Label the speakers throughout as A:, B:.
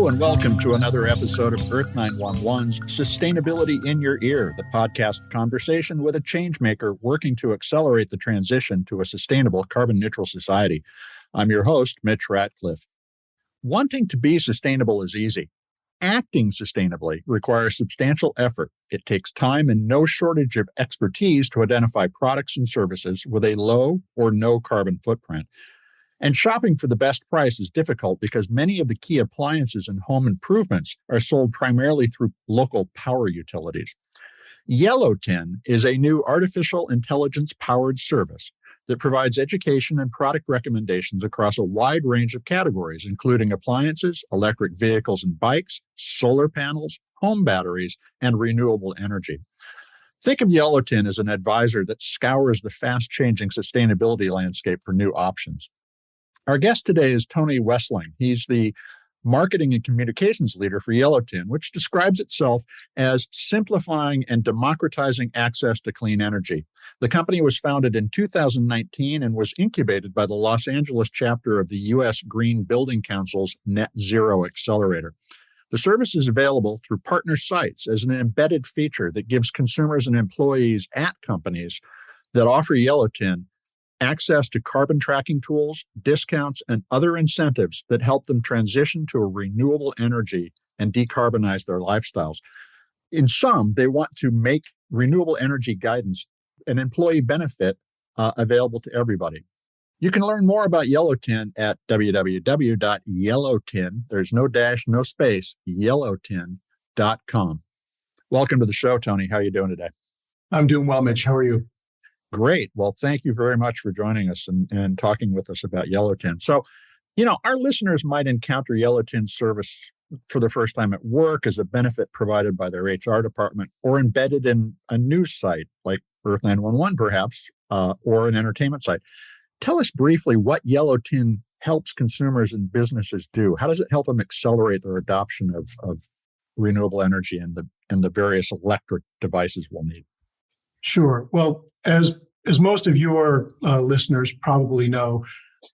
A: Hello and welcome to another episode of Earth911's Sustainability in Your Ear, the podcast conversation with a changemaker working to accelerate the transition to a sustainable carbon-neutral society. I'm your host, Mitch Ratcliffe. Wanting to be sustainable is easy. Acting sustainably requires substantial effort. It takes time and no shortage of expertise to identify products and services with a low or no carbon footprint. And shopping for the best price is difficult because many of the key appliances and home improvements are sold primarily through local power utilities. YellowTin is a new artificial intelligence-powered service that provides education and product recommendations across a wide range of categories, including appliances, electric vehicles and bikes, solar panels, home batteries, and renewable energy. Think of YellowTin as an advisor that scours the fast-changing sustainability landscape for new options. Our guest today is Tony Wessling. He's the marketing and communications leader for YellowTin, which describes itself as simplifying and democratizing access to clean energy. The company was founded in 2019 and was incubated by the Los Angeles chapter of the U.S. Green Building Council's Net Zero Accelerator. The service is available through partner sites as an embedded feature that gives consumers and employees at companies that offer YellowTin access to carbon tracking tools, discounts, and other incentives that help them transition to a renewable energy and decarbonize their lifestyles. In sum, they want to make renewable energy guidance an employee benefit available to everybody. You can learn more about YellowTin at www.yellowtin, there's no dash, no space, yellowtin.com. Welcome to the show, Tony. How are you doing today?
B: I'm doing well, Mitch. How are you?
A: Great. Well, thank you very much for joining us and talking with us about YellowTin. So, our listeners might encounter YellowTin's service for the first time at work as a benefit provided by their HR department or embedded in a news site like Earth911, perhaps, or an entertainment site. Tell us briefly what YellowTin helps consumers and businesses do. How does it help them accelerate their adoption of renewable energy and the various electric devices we'll need?
B: Sure. Well, as most of your listeners probably know,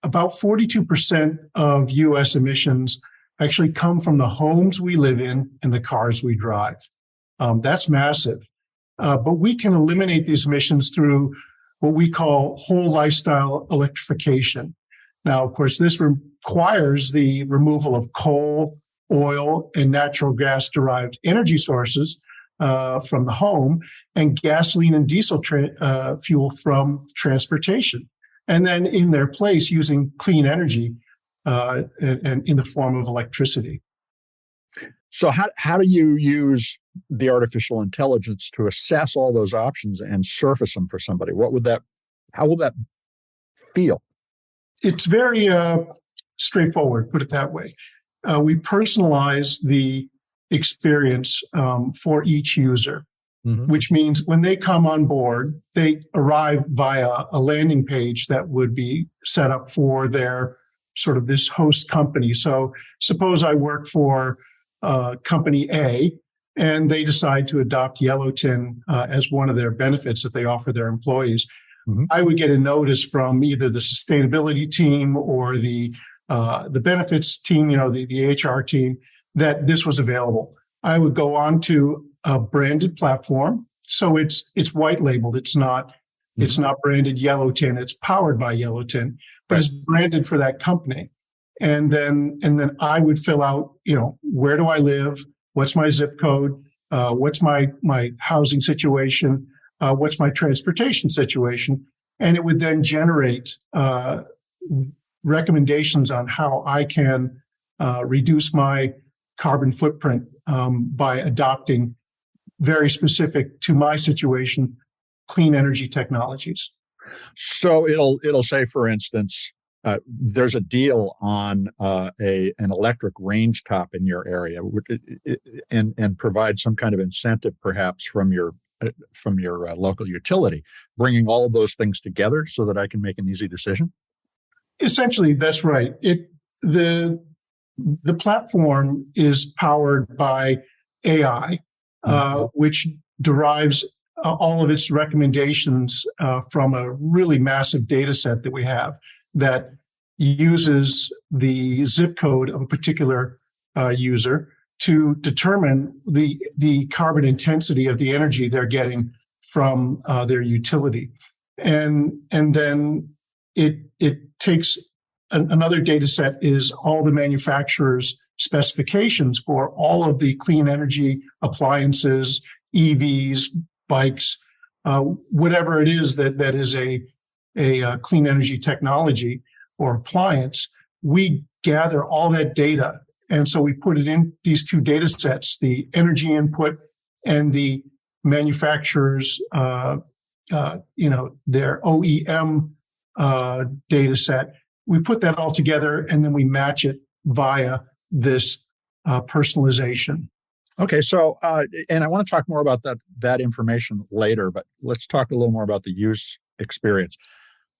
B: about 42% of U.S. emissions actually come from the homes we live in and the cars we drive. That's massive. But we can eliminate these emissions through what we call whole lifestyle electrification. Now, of course, this requires the removal of coal, oil, and natural gas-derived energy sources from the home, and gasoline and diesel fuel from transportation. And then in their place, using clean energy and in the form of electricity.
A: So how do you use the artificial intelligence to assess all those options and surface them for somebody? How will that feel?
B: It's very straightforward, put it that way. We personalize the experience for each user, which means when they come on board, they arrive via a landing page that would be set up for their sort of this host company. So suppose I work for company A, and they decide to adopt YellowTin as one of their benefits that they offer their employees. I would get a notice from either the sustainability team or the benefits team, the HR team, that this was available. I would go on to a branded platform. So it's white labeled. It's not branded YellowTin. It's powered by YellowTin, but it's branded for that company. And then I would fill out, where do I live? What's my zip code? What's my housing situation? What's my transportation situation? And it would then generate recommendations on how I can reduce my carbon footprint by adopting very specific to my situation, clean energy technologies.
A: So it'll say, for instance, there's a deal on an electric range top in your area, and provide some kind of incentive, perhaps from your local utility, bringing all of those things together so that I can make an easy decision.
B: Essentially, that's right. The platform is powered by AI, which derives all of its recommendations from a really massive data set that we have that uses the zip code of a particular user to determine the carbon intensity of the energy they're getting from their utility. And then it takes another data set is all the manufacturers' specifications for all of the clean energy appliances, EVs, bikes, whatever it is that is a clean energy technology or appliance. We gather all that data. And so we put it in these two data sets, the energy input and the manufacturer's, their OEM data set. We put that all together and then we match it via this personalization.
A: Okay, so and I want to talk more about that information later, but let's talk a little more about the use experience.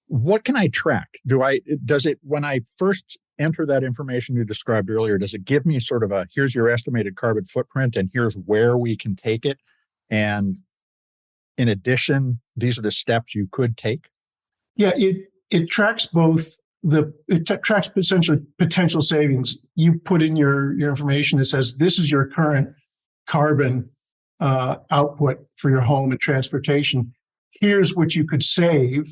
A: What can I track? Does it when I first enter that information you described earlier, does it give me sort of here's your estimated carbon footprint and here's where we can take it? And in addition, these are the steps you could take?
B: Yeah, it tracks both. It tracks essentially potential savings. You put in your information that says this is your current carbon output for your home and transportation. Here's what you could save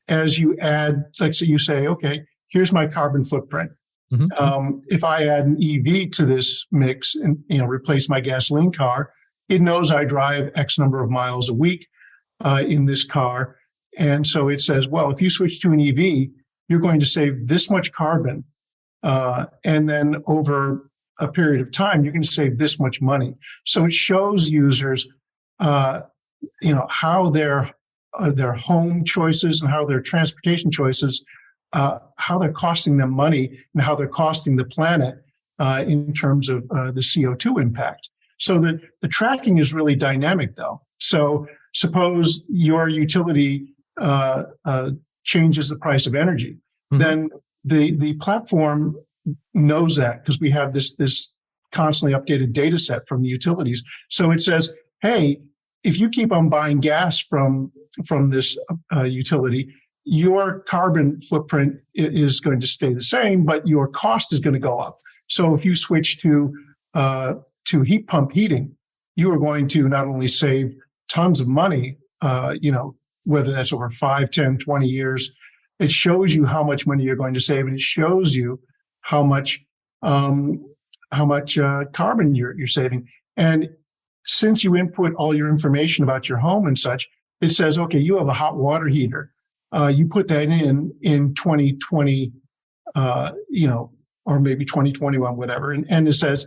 B: as you add. Let's say you say, okay, here's my carbon footprint. Mm-hmm. If I add an EV to this mix and replace my gasoline car, it knows I drive X number of miles a week in this car, and so it says, well, if you switch to an EV, you're going to save this much carbon, and then over a period of time, you're going to save this much money. So it shows users, how their home choices and how their transportation choices, how they're costing them money and how they're costing the planet in terms of the CO2 impact. So the tracking is really dynamic, though. So suppose your utility changes the price of energy, mm-hmm. then the platform knows that because we have this constantly updated data set from the utilities. So it says, hey, if you keep on buying gas from this utility, your carbon footprint is going to stay the same, but your cost is going to go up. So if you switch to heat pump heating, you are going to not only save tons of money, whether that's over 5, 10, 20 years, it shows you how much money you're going to save, and it shows you how much carbon you're saving. And since you input all your information about your home and such, it says, okay, you have a hot water heater. You put that in 2020, or maybe 2021, whatever. And it says,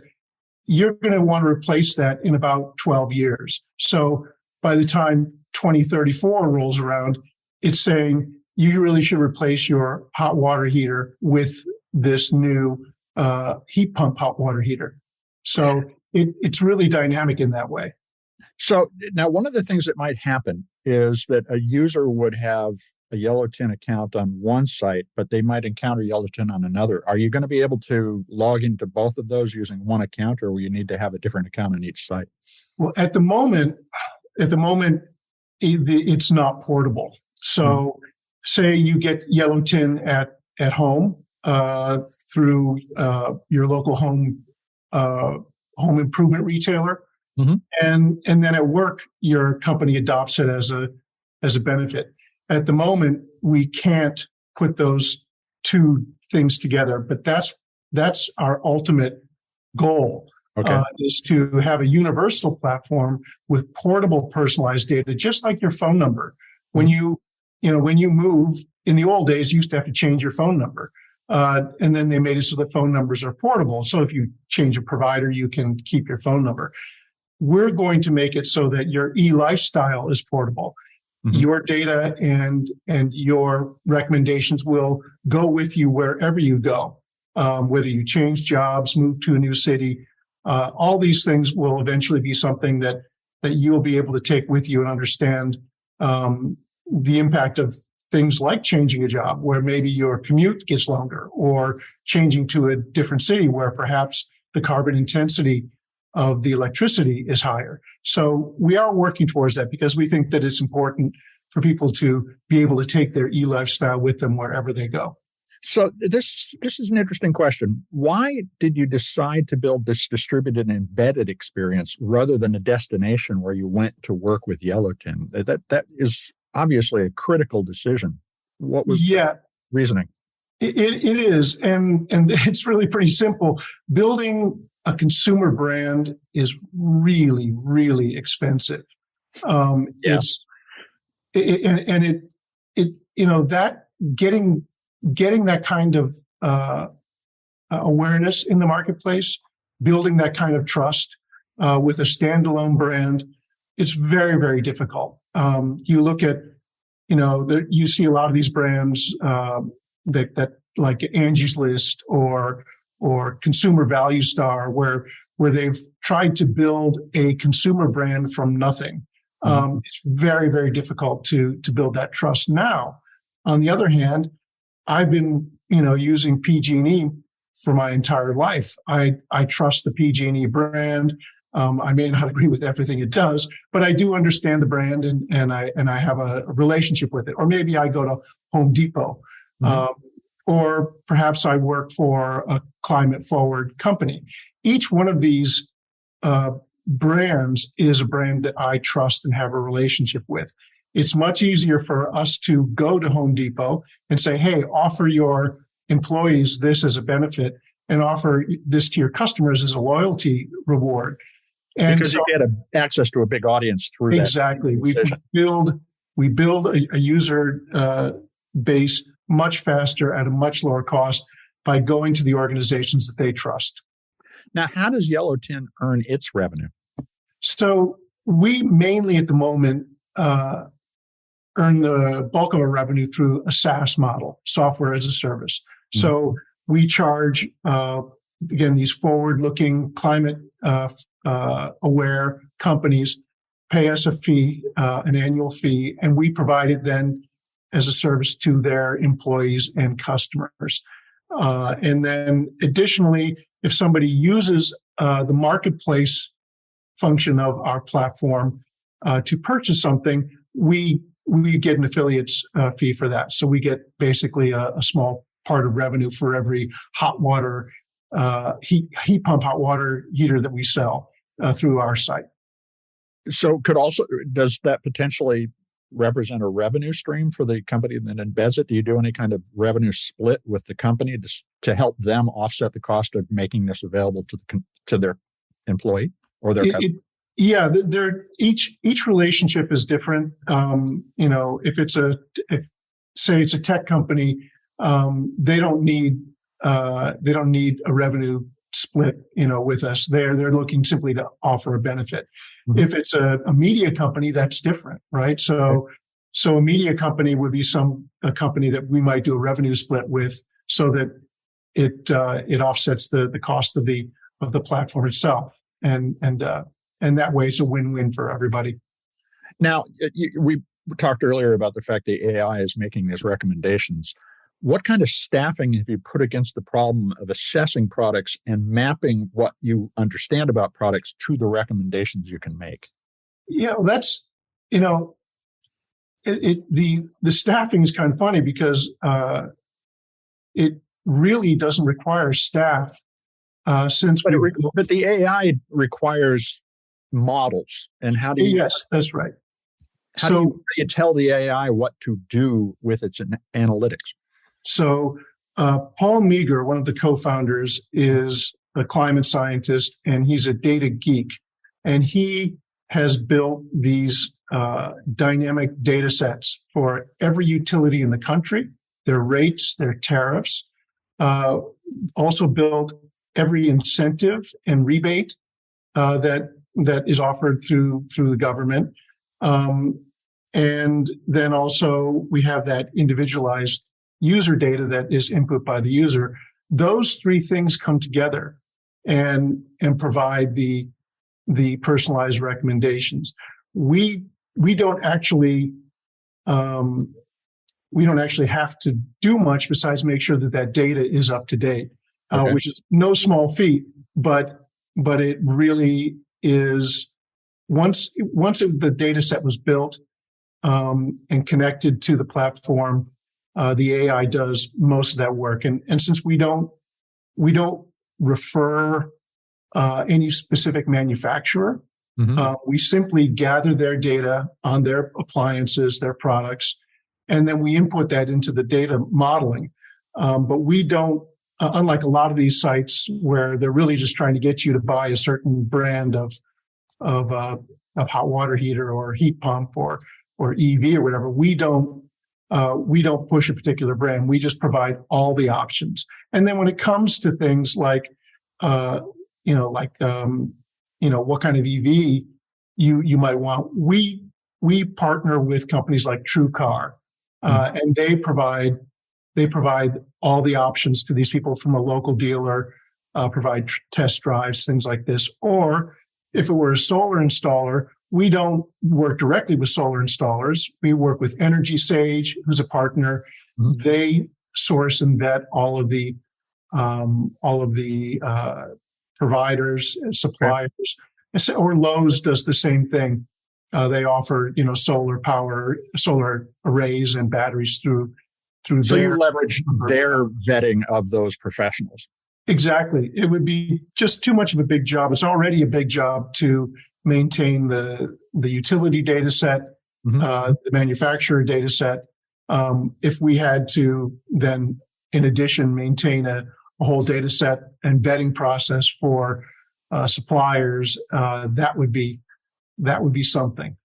B: you're going to want to replace that in about 12 years. So by the time 2034 rolls around, it's saying you really should replace your hot water heater with this new heat pump hot water heater. So it's really dynamic in that way.
A: So now one of the things that might happen is that a user would have a YellowTin account on one site, but they might encounter YellowTin on another. Are you going to be able to log into both of those using one account, or will you need to have a different account on each site? Well,
B: at the moment, it's not portable. So say you get YellowTin at home through your local home improvement retailer, mm-hmm. and then at work your company adopts it as a benefit. At the moment, we can't put those two things together, but that's our ultimate goal. Okay. Is to have a universal platform with portable, personalized data, just like your phone number. When you move, in the old days, you used to have to change your phone number. And then they made it so that phone numbers are portable. So if you change a provider, you can keep your phone number. We're going to make it so that your e-lifestyle is portable. Mm-hmm. Your data and your recommendations will go with you wherever you go, whether you change jobs, move to a new city. All these things will eventually be something that you will be able to take with you and understand the impact of things like changing a job where maybe your commute gets longer, or changing to a different city where perhaps the carbon intensity of the electricity is higher. So we are working towards that because we think that it's important for people to be able to take their e-lifestyle with them wherever they go.
A: So this is an interesting question. Why did you decide to build this distributed and embedded experience rather than a destination where you went to work with YellowTin? That is obviously a critical decision. What was the reasoning?
B: It is, and it's really pretty simple. Building a consumer brand is really, really expensive. It's that getting that kind of awareness in the marketplace, building that kind of trust with a standalone brand, it's very, very difficult. You look at, you see a lot of these brands that like Angie's List or Consumer Value Star, where they've tried to build a consumer brand from nothing. It's very, very difficult to build that trust now. On the other hand, I've been, using PG&E for my entire life. I trust the PG&E brand. I may not agree with everything it does, but I do understand the brand and I have a relationship with it. Or maybe I go to Home Depot, or perhaps I work for a climate forward company. Each one of these brands is a brand that I trust and have a relationship with. It's much easier for us to go to Home Depot and say, hey, offer your employees this as a benefit and offer this to your customers as a loyalty reward. And
A: because you get access to a big audience through that.
B: Exactly. We build a user base much faster at a much lower cost by going to the organizations that they trust.
A: Now, how does YellowTin earn its revenue?
B: So we mainly at the moment earn the bulk of our revenue through a SaaS model, software as a service. So we charge, again, these forward-looking climate aware companies pay us a fee, an annual fee, and we provide it then as a service to their employees and customers. And then additionally, if somebody uses the marketplace function of our platform to purchase something, we get an affiliate's fee for that. So we get basically a small part of revenue for every hot water heat pump hot water heater that we sell through our site.
A: So does that potentially represent a revenue stream for the company that embeds it? Do you do any kind of revenue split with the company to help them offset the cost of making this available to their employee or their customer? Each relationship is different. If say it's a tech company, they don't need a revenue split, with us. They're looking simply to offer a benefit. If it's a media company, that's different, right? So a media company would be a company that we might do a revenue split with, so that it offsets the cost of the platform itself, and that way it's a win-win for everybody. Now, we talked earlier about the fact that AI is making these recommendations. What kind of staffing have you put against the problem of assessing products and mapping what you understand about products to the recommendations you can make?
B: Yeah, that's, the staffing is kind of funny because it really doesn't require staff but
A: the AI requires models. And how do you?
B: Yes, that's right.
A: How do you tell the AI what to do with its analytics?
B: So Paul Meagher, one of the co-founders, is a climate scientist, and he's a data geek. And he has built these dynamic data sets for every utility in the country, their rates, their tariffs, also built every incentive and rebate that is offered through the government. And then also we have that individualized user data that is input by the user. Those three things come together and provide the personalized recommendations. We don't actually have to do much besides make sure that data is up to date, which is no small feat, but it really is. Once the data set was built and connected to the platform, The AI does most of that work. And since we don't refer any specific manufacturer, we simply gather their data on their appliances, their products, and then we input that into the data modeling. But we don't, unlike a lot of these sites where they're really just trying to get you to buy a certain brand of hot water heater or heat pump or EV or whatever, we don't push a particular brand. We just provide all the options. And then when it comes to things like, what kind of EV you might want, we partner with companies like TrueCar, and they provide all the options to these people from a local dealer, provide test drives, things like this. Or if it were a solar installer, we don't work directly with solar installers. We work with Energy Sage, who's a partner. They source and vet all of the providers, suppliers. Okay. Or Lowe's does the same thing. They offer, solar arrays and batteries through.
A: So you leverage their vetting of those professionals.
B: Exactly. It would be just too much of a big job. It's already a big job to maintain the utility data set, the manufacturer data set. If we had to then, in addition, maintain a whole data set and vetting process for suppliers, that would be something.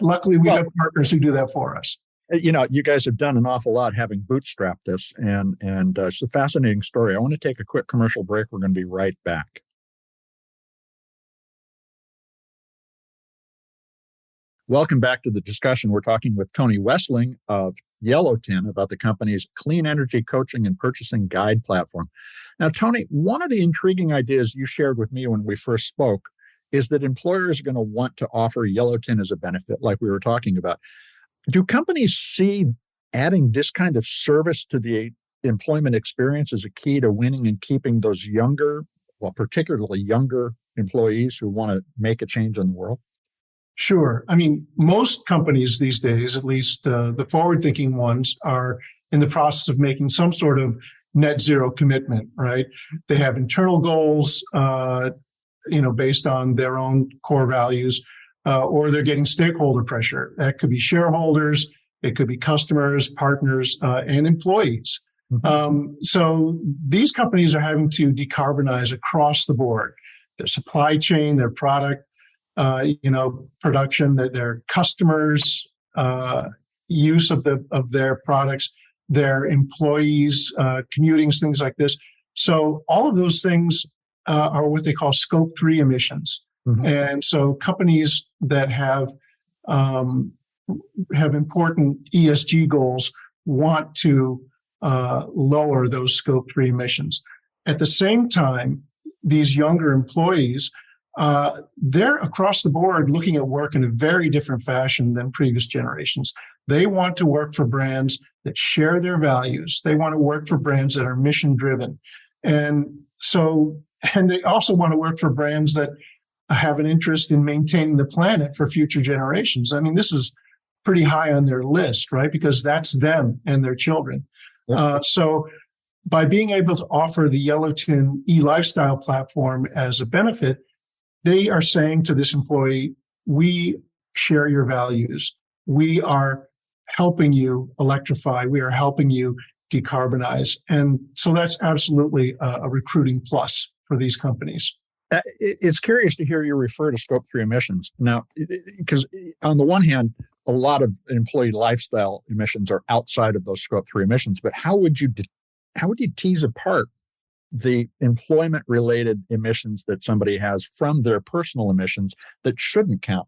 B: Luckily, we have partners who do that for us.
A: You guys have done an awful lot having bootstrapped this, and it's a fascinating story. I want to take a quick commercial break. We're going to be right back. Welcome back to the discussion. We're talking with Tony Wessling of YellowTin about the company's clean energy coaching and purchasing guide platform. Now, Tony, one of the intriguing ideas you shared with me when we first spoke is that employers are going to want to offer YellowTin as a benefit, like we were talking about. Do companies see adding this kind of service to the employment experience as a key to winning and keeping those particularly younger employees who want to make a change in the world?
B: Sure. I mean, most companies these days, at least the forward-thinking ones, are in the process of making some sort of net zero commitment, right? They have internal goals, based on their own core values, or they're getting stakeholder pressure. That could be shareholders, it could be customers, partners, and employees. So these companies are having to decarbonize across the board: their supply chain, their product, production, their customers' use of their products, their employees, commutings, things like this. So all of those things are what they call Scope 3 emissions. And so companies that have important ESG goals want to lower those Scope 3 emissions. At the same time, these younger employees, they're across the board looking at work in a very different fashion than previous generations. They want to work for brands that share their values. They want to work for brands that are mission driven. And they also want to work for brands that have an interest in maintaining the planet for future generations. I mean, this is pretty high on their list, right? Because that's them and their children. Yep. So by being able to offer the YellowTin e-lifestyle platform as a benefit, they are saying to this employee, we share your values. We are helping you electrify. We are helping you decarbonize. And so that's absolutely a recruiting plus for these companies.
A: It's curious to hear you refer to Scope 3 emissions. Now, because on the one hand, a lot of employee lifestyle emissions are outside of those Scope 3 emissions, but how would you tease apart the employment-related emissions that somebody has from their personal emissions that shouldn't count?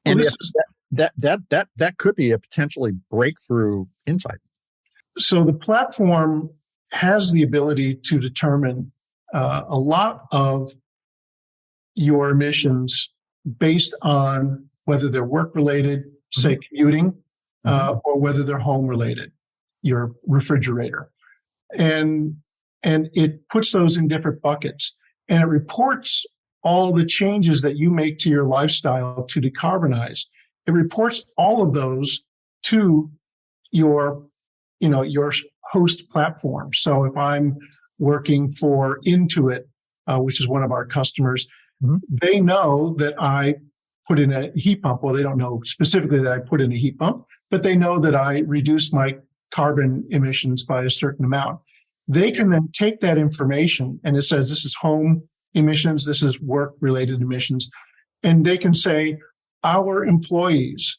A: And that could be a potentially breakthrough insight.
B: So the platform has the ability to determine a lot of your emissions based on whether they're work-related, say commuting, or whether they're home-related, your refrigerator. And it puts those in different buckets. And it reports all the changes that you make to your lifestyle to decarbonize. It reports all of those to your your host platform. So if I'm working for Intuit, which is one of our customers, they know that I put in a heat pump. Well, they don't know specifically that I put in a heat pump, but they know that I reduced my carbon emissions by a certain amount. They can then take that information, and it says this is home emissions, this is work-related emissions, and they can say our employees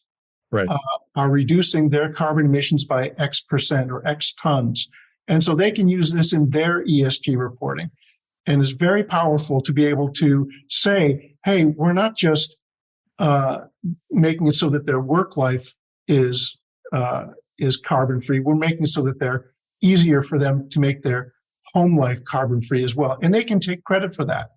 B: are reducing their carbon emissions by X percent or X tons. And so they can use this in their ESG reporting. And it's very powerful to be able to say, hey, we're not just making it so that their work life is carbon free. We're making it so that they're easier for them to make their home life carbon free as well. And they can take credit for that.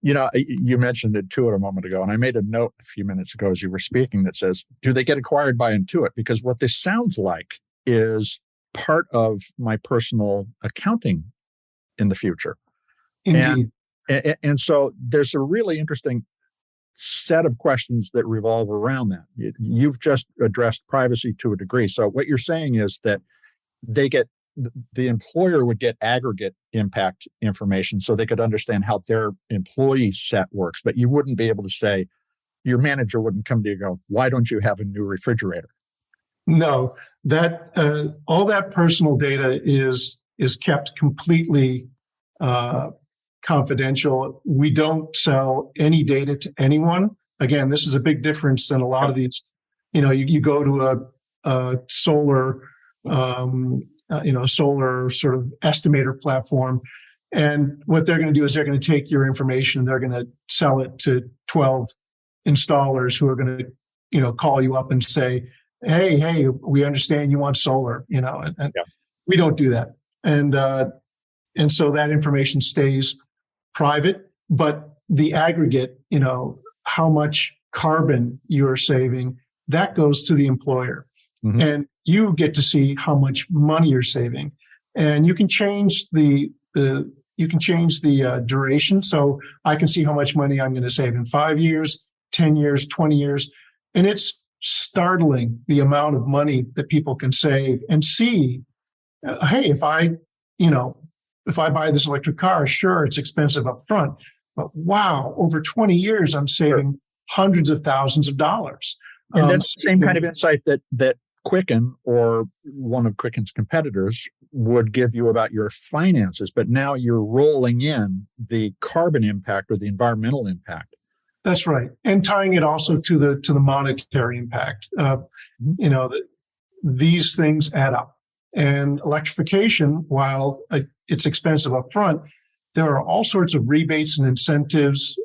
A: You mentioned Intuit a moment ago, and I made a note a few minutes ago as you were speaking that says, do they get acquired by Intuit? Because what this sounds like is part of my personal accounting in the future.
B: Indeed.
A: And so there's a really interesting set of questions that revolve around that. You've just addressed privacy to a degree. So what you're saying is that the employer would get aggregate impact information so they could understand how their employee set works, but you wouldn't be able to say, your manager wouldn't come to you and go, why don't you have a new refrigerator?
B: No, that all that personal data is kept completely confidential. We don't sell any data to anyone. Again, this is a big difference than a lot of these. You go to a solar solar sort of estimator platform. And what they're going to do is they're going to take your information, they're going to sell it to 12 installers who are going to, call you up and say, hey, we understand you want solar, and we don't do that. And so that information stays private, but the aggregate, how much carbon you're saving, that goes to the employer. Mm-hmm. And you get to see how much money you're saving, and you can change the duration. So I can see how much money I'm going to save in 5 years, 10 years, 20 years, and it's startling the amount of money that people can save and see. Hey, if I buy this electric car, sure, it's expensive up front, but wow, over 20 years, I'm saving hundreds of thousands of dollars.
A: And that's the same kind of insight that Quicken or one of Quicken's competitors would give you about your finances, but now you're rolling in the carbon impact or the environmental impact.
B: That's right, and tying it also to the monetary impact. These things add up, and electrification, while it's expensive up front, there are all sorts of rebates and incentives,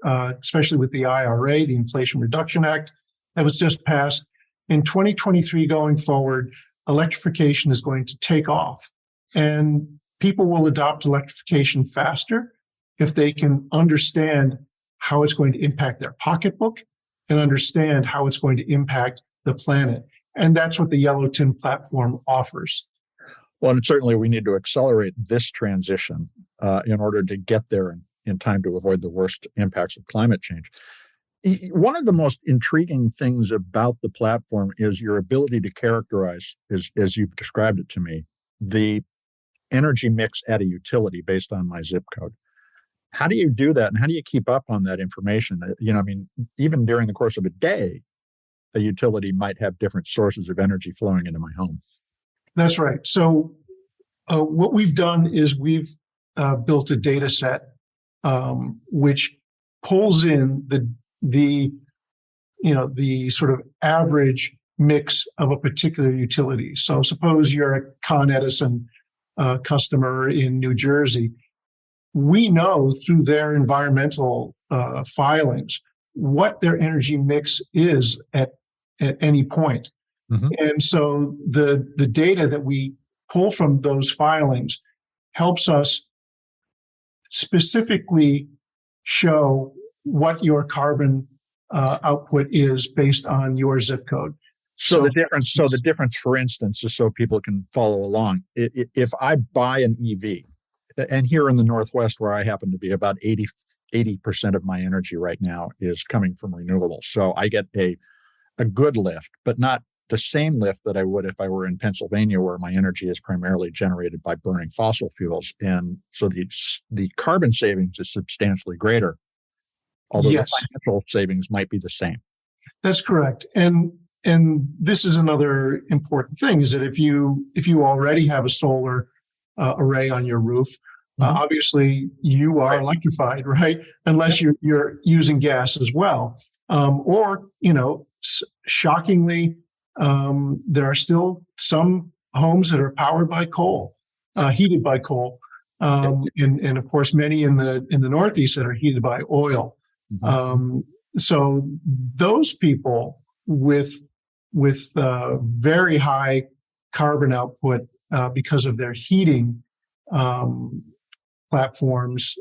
B: especially with the IRA, the Inflation Reduction Act, that was just passed. In 2023 going forward, electrification is going to take off, and people will adopt electrification faster if they can understand how it's going to impact their pocketbook and understand how it's going to impact the planet. And that's what the YellowTin platform offers.
A: Well, and certainly we need to accelerate this transition in order to get there in time to avoid the worst impacts of climate change. One of the most intriguing things about the platform is your ability to characterize, as you've described it to me, the energy mix at a utility based on my zip code. How do you do that, and how do you keep up on that information? Even during the course of a day, a utility might have different sources of energy flowing into my home. That's
B: right. So what we've done is we've built a data set which pulls in the sort of average mix of a particular utility. So suppose you're a Con Edison customer in New Jersey. We know through their environmental filings what their energy mix is at any point. Mm-hmm. And so the data that we pull from those filings helps us specifically show what your carbon output is based on your zip code. So the difference, for instance, just so people can follow along, if I buy an EV, and here in the Northwest, where I happen to be, about 80% of my energy right now is coming from renewables. So I get a good lift, but not
A: the same lift that I would if I were in Pennsylvania, where my energy is primarily generated by burning fossil fuels. And so the carbon savings is substantially greater, although
B: Yes,
A: the financial savings might be the same.
B: that's correct. And this is another important thing, is that if you already have a solar array on your roof, obviously you are electrified, right? Unless you're using gas as well. Or, shockingly, there are still some homes that are powered by coal, heated by coal. And of course, many in the Northeast that are heated by oil. So those people with very high carbon output because of their heating platforms,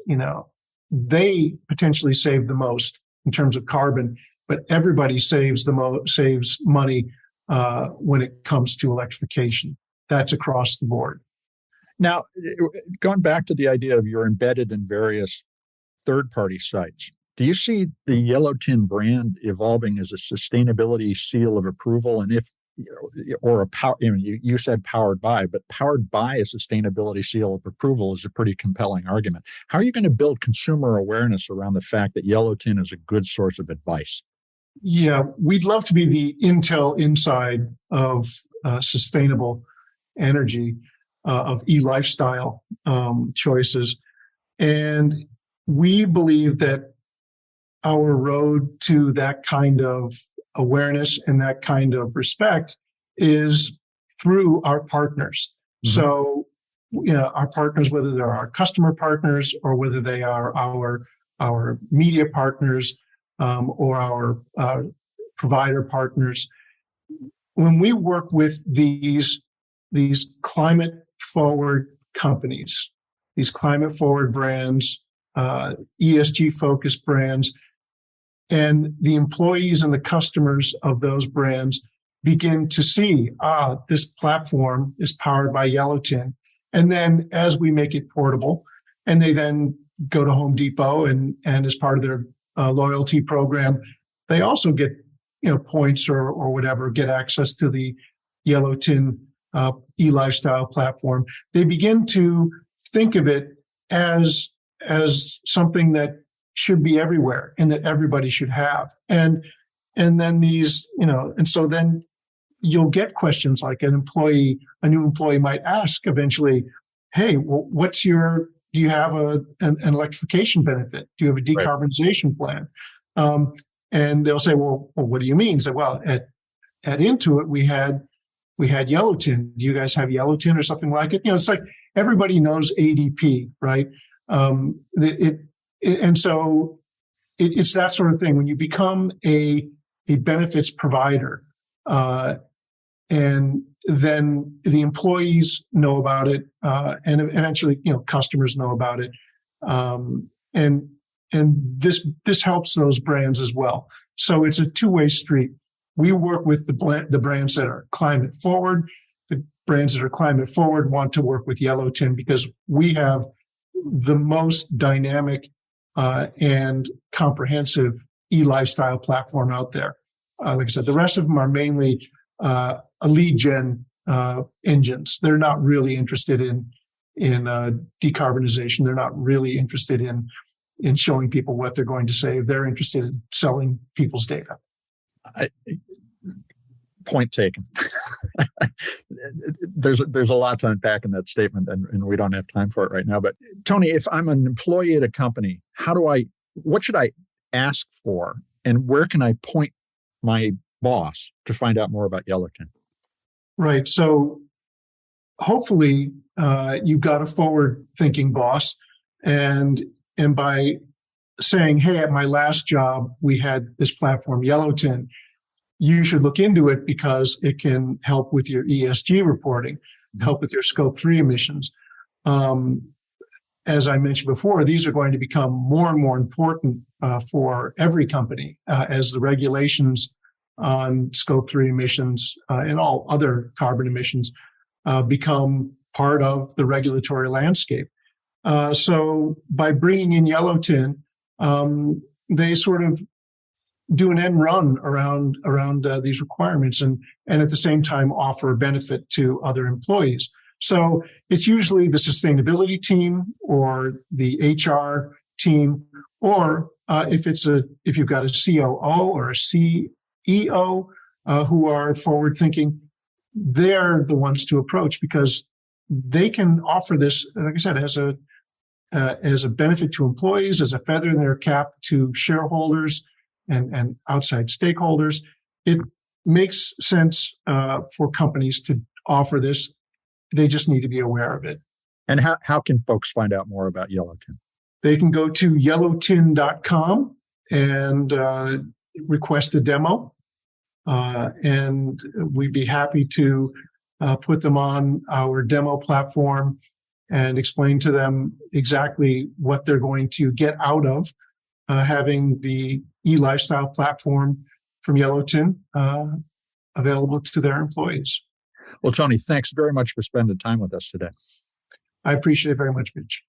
B: they potentially save the most in terms of carbon, but everybody saves money when it comes to electrification. That's across the board.
A: Now, going back to the idea of you're embedded in various third-party sites, do you see the YellowTin brand evolving as a sustainability seal of approval? And if, or a power, you said powered by, but powered by a sustainability seal of approval is a pretty compelling argument. How are you going to build consumer awareness around the fact that YellowTin is a good source of advice?
B: Yeah, we'd love to be the Intel inside of sustainable energy, of e-lifestyle choices. And we believe that our road to that kind of awareness and that kind of respect is through our partners. So, our partners, whether they're our customer partners or whether they are our media partners or our provider partners, when we work with these climate forward companies, these climate forward brands, ESG focused brands, and the employees and the customers of those brands begin to see, this platform is powered by YellowTin. And then as we make it portable, and they then go to Home Depot and as part of their loyalty program, they also get, points or whatever, get access to the YellowTin e-lifestyle platform. They begin to think of it as something that should be everywhere and that everybody should have. And then these, and so then you'll get questions like a new employee might ask eventually, hey, well, do you have an electrification benefit? Do you have a decarbonization plan? And they'll say, well, what do you mean? So, well, at Intuit, we had YellowTin. Do you guys have YellowTin or something like it? It's like everybody knows ADP, right? And so it's that sort of thing. When you become a benefits provider, and then the employees know about it, and eventually, customers know about it, and this helps those brands as well. So it's a two-way street. We work with the brands that are climate forward. The brands that are climate forward want to work with YellowTin because we have the most dynamic and comprehensive e-lifestyle platform out there. Like I said, the rest of them are mainly lead gen engines. They're not really interested in decarbonization. They're not really interested in showing people what they're going to save. They're interested in selling people's data.
A: Point taken. There's a lot to unpack in that statement, and we don't have time for it right now. But Tony, if I'm an employee at a company, what should I ask for, and where can I point my boss to find out more about YellowTin?
B: Right. So hopefully you've got a forward-thinking boss, and by saying, hey, at my last job, we had this platform, YellowTin, you should look into it because it can help with your ESG reporting, help with your Scope 3 emissions. As I mentioned before, these are going to become more and more important for every company as the regulations on Scope 3 emissions and all other carbon emissions become part of the regulatory landscape. So by bringing in YellowTin, they sort of do an end run around these requirements and at the same time offer a benefit to other employees. So it's usually the sustainability team or the HR team, or if you've got a COO or a CEO who are forward thinking, they're the ones to approach because they can offer this, like I said, as a benefit to employees, as a feather in their cap to shareholders and outside stakeholders. It makes sense for companies to offer this. They just need to be aware of it.
A: And how can folks find out more about YellowTin?
B: They can go to YellowTin.com and request a demo. And we'd be happy to put them on our demo platform and explain to them exactly what they're going to get out of having the e-lifestyle platform from YellowTin available to their employees.
A: Well, Tony, thanks very much for spending time with us today.
B: I appreciate it very much, Mitch.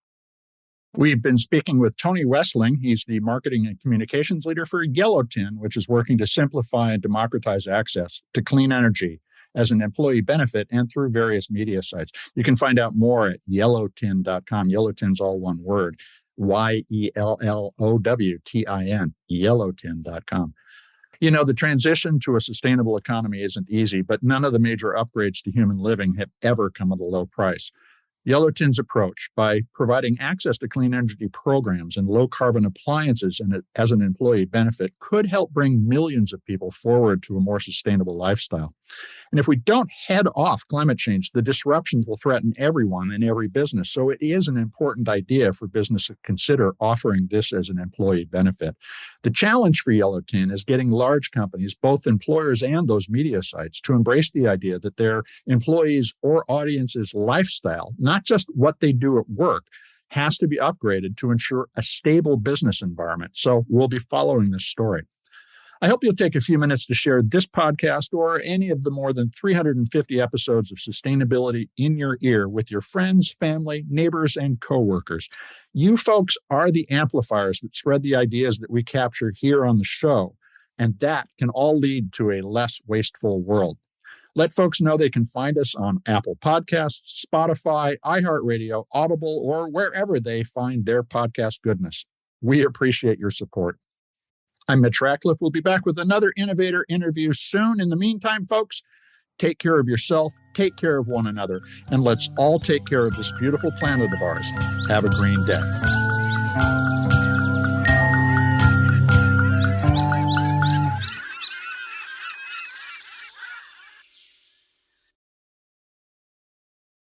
A: We've been speaking with Tony Wessling. He's the marketing and communications leader for YellowTin, which is working to simplify and democratize access to clean energy as an employee benefit and through various media sites. You can find out more at YellowTin.com. YellowTin's all one word, YellowTin, YellowTin.com. You know, the transition to a sustainable economy isn't easy, but none of the major upgrades to human living have ever come at a low price. YellowTin's approach, by providing access to clean energy programs and low-carbon appliances and as an employee benefit, could help bring millions of people forward to a more sustainable lifestyle. And if we don't head off climate change, the disruptions will threaten everyone and every business. So it is an important idea for business to consider offering this as an employee benefit. The challenge for YellowTin is getting large companies, both employers and those media sites, to embrace the idea that their employees' or audience's lifestyle, not just what they do at work, has to be upgraded to ensure a stable business environment. So we'll be following this story. I hope you'll take a few minutes to share this podcast or any of the more than 350 episodes of Sustainability in Your Ear with your friends, family, neighbors, and coworkers. You folks are the amplifiers that spread the ideas that we capture here on the show, and that can all lead to a less wasteful world. Let folks know they can find us on Apple Podcasts, Spotify, iHeartRadio, Audible, or wherever they find their podcast goodness. We appreciate your support. I'm Mitch Ratcliffe. We'll be back with another innovator interview soon. In the meantime, folks, take care of yourself, take care of one another, and let's all take care of this beautiful planet of ours. Have a green day.